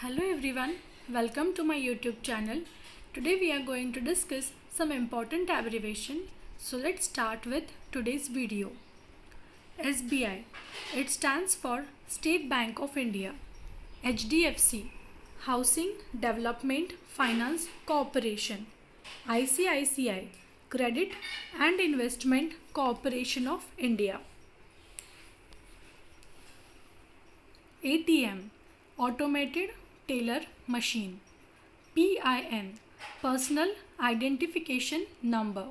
Hello everyone, welcome to my YouTube channel. Today we are going to discuss some important abbreviation. So let's start with today's video. SBI, it stands for State Bank of India. HDFC, Housing Development Finance Corporation. ICICI, Credit and Investment Corporation of India. ATM, Automated Teller Machine. PIN, Personal Identification Number.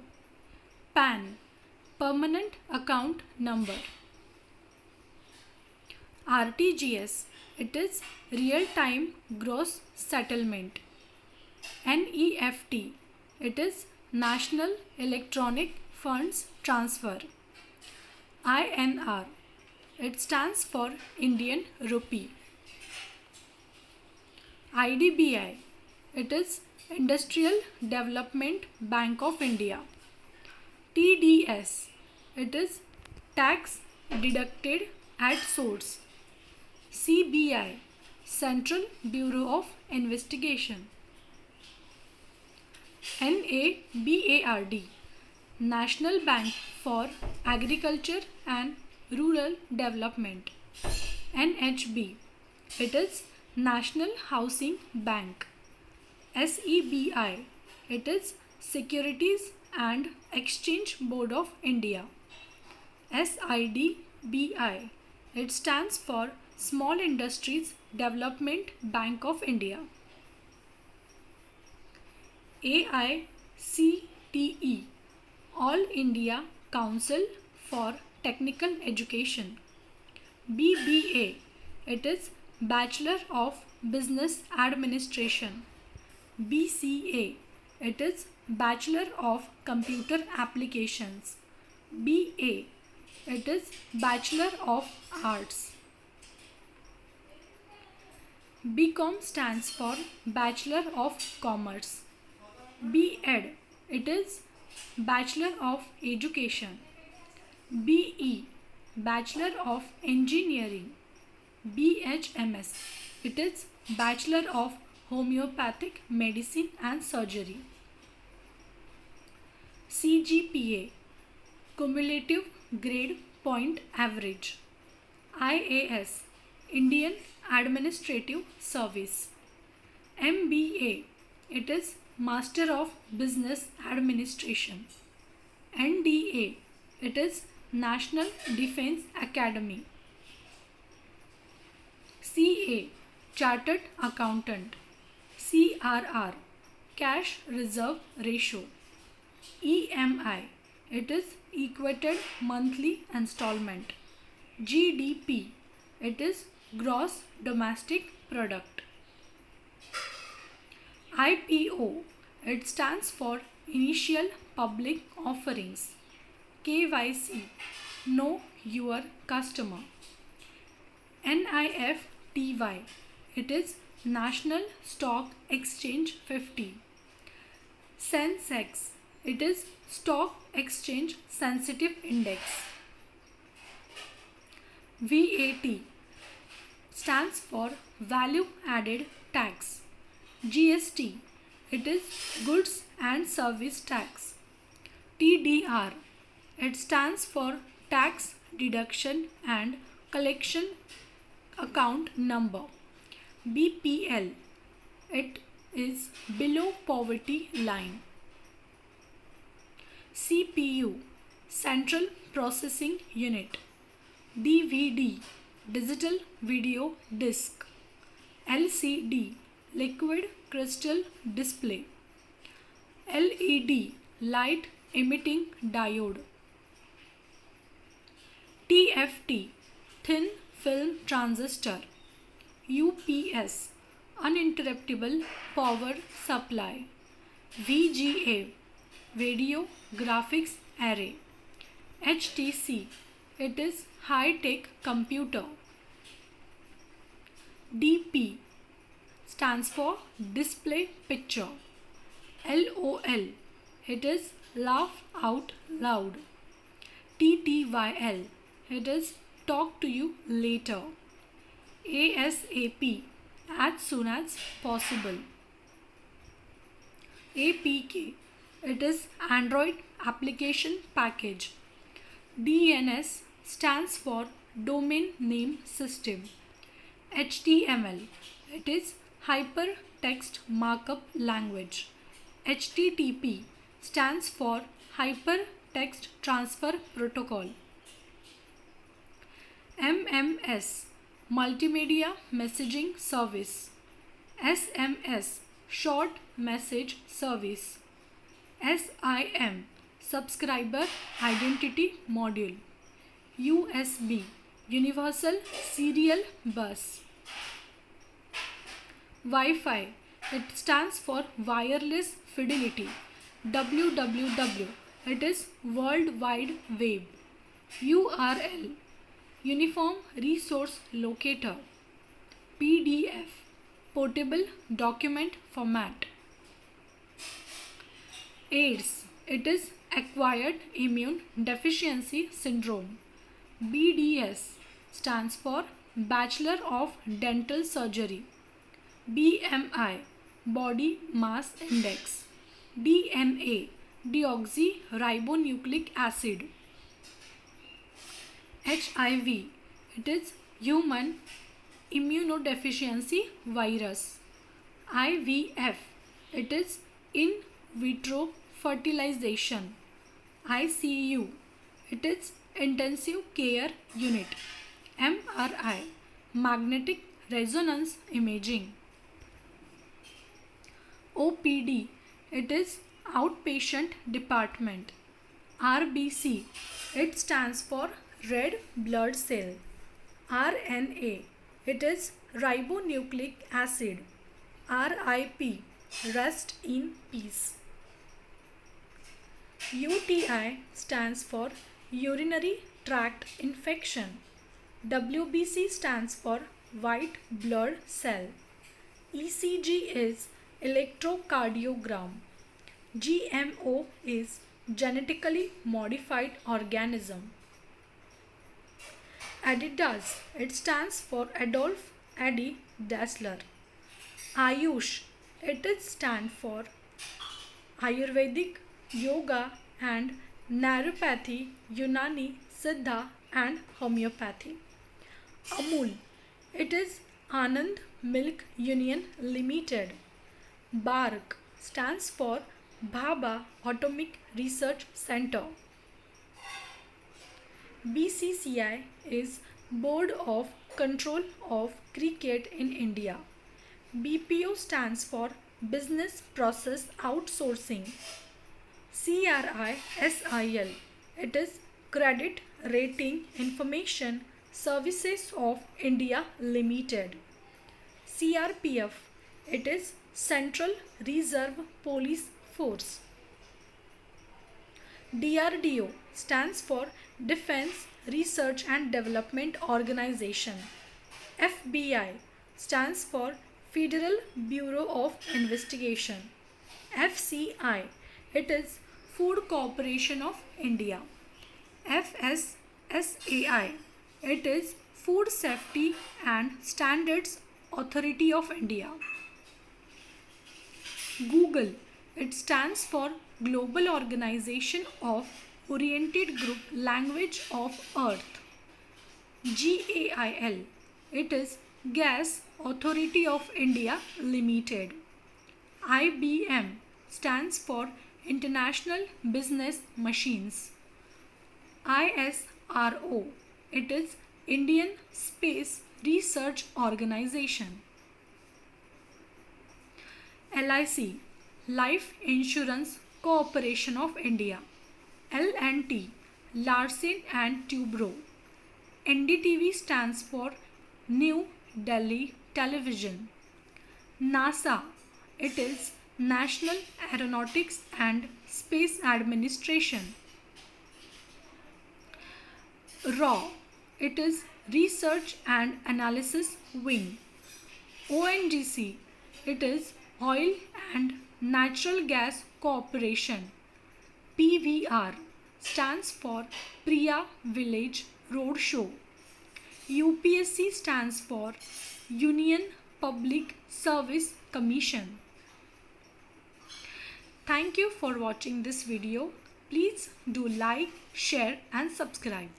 PAN, Permanent Account Number. RTGS, it is Real Time Gross Settlement. NEFT, it is National Electronic Funds Transfer. INR, it stands for Indian Rupee. IDBI, it is Industrial Development Bank of India. TDS, it is Tax Deducted at Source. CBI, Central Bureau of Investigation. NABARD, National Bank for Agriculture and Rural Development. NHB, it is National Housing Bank. SEBI, it is Securities and Exchange Board of India. SIDBI, it stands for Small Industries Development Bank of India. AICTE, All India Council for Technical Education. BBA, it is Bachelor of Business Administration. BCA, it is Bachelor of Computer Applications. BA, it is Bachelor of Arts. BCom stands for Bachelor of Commerce. BEd, it is Bachelor of Education. BE, Bachelor of Engineering. BHMS, it is Bachelor of Homeopathic Medicine and Surgery. CGPA, Cumulative Grade Point Average. IAS, Indian Administrative Service. MBA, it is Master of Business Administration. NDA, it is National Defense Academy. CA, Chartered Accountant. CRR, Cash Reserve Ratio. EMI, it is Equated Monthly Installment. GDP, it is Gross Domestic Product. IPO, it stands for Initial Public Offerings. KYC, Know Your Customer. NIFTY, it is National Stock Exchange 50. Sensex, it is Stock Exchange Sensitive Index. VAT stands for Value Added Tax. GST, it is Goods and Service Tax. TDR, it stands for Tax Deduction and Collection Account Number. BPL, it is Below Poverty Line. CPU, Central Processing Unit. DVD, Digital Video Disc. LCD, Liquid Crystal Display. LED, Light Emitting Diode. TFT, Thin Film Transistor. UPS, Uninterruptible Power Supply. VGA, Video Graphics Array. HTC, it is High Tech Computer. DP stands for Display Picture. LOL, it is Laugh Out Loud. TTYL, it is Talk to You Later. ASAP, as soon as possible. APK, it is Android Application Package. DNS stands for Domain Name System. HTML, it is Hypertext Markup Language. HTTP stands for Hypertext Transfer Protocol. MMS, Multimedia Messaging Service. SMS, Short Message Service. SIM, Subscriber Identity Module. USB, Universal Serial Bus. Wi-Fi, it stands for Wireless Fidelity. WWW, it is World Wide Web. URL, Uniform Resource Locator. PDF, Portable Document Format. AIDS, it is Acquired Immune Deficiency Syndrome. BDS stands for Bachelor of Dental Surgery. BMI, Body Mass Index. DNA, Deoxyribonucleic Acid. HIV, it is Human Immunodeficiency Virus. IVF, it is In Vitro Fertilization. ICU, it is Intensive Care Unit. MRI, Magnetic Resonance Imaging. OPD, it is Outpatient Department. RBC, it stands for Red Blood Cell. RNA, it is Ribonucleic Acid. RIP, Rest in Peace. UTI stands for Urinary Tract Infection. WBC stands for White Blood Cell. ECG is Electrocardiogram. GMO is Genetically Modified Organism. Adidas, it stands for Adolf Adi Dassler. Ayush, it is stand for Ayurvedic, Yoga and Naturopathy, Unani, Siddha and Homeopathy. Amul, it is Anand Milk Union Limited. BARC stands for Bhabha Atomic Research Center. BCCI is Board of Control of Cricket in India. BPO stands for Business Process Outsourcing. CRISIL, it is Credit Rating Information Services of India Limited. CRPF, it is Central Reserve Police Force. DRDO stands for Defense Research and Development Organization. FBI stands for Federal Bureau of Investigation. FCI, it is Food Corporation of India. FSSAI, it is Food Safety and Standards Authority of India. Google, it stands for Global Organization of Oriented Group Language of Earth. GAIL, it is Gas Authority of India Limited. IBM stands for International Business Machines. ISRO, it is Indian Space Research Organization. LIC, Life Insurance Corporation of India. L&T, Larsen and Toubro. NDTV stands for New Delhi Television. NASA, it is National Aeronautics and Space Administration. RAW, it is Research and Analysis Wing. ONGC, it is Oil and Natural Gas Corporation. PVR stands for Priya Village Roadshow. UPSC stands for Union Public Service Commission. Thank you for watching this video. Please do like, share and subscribe.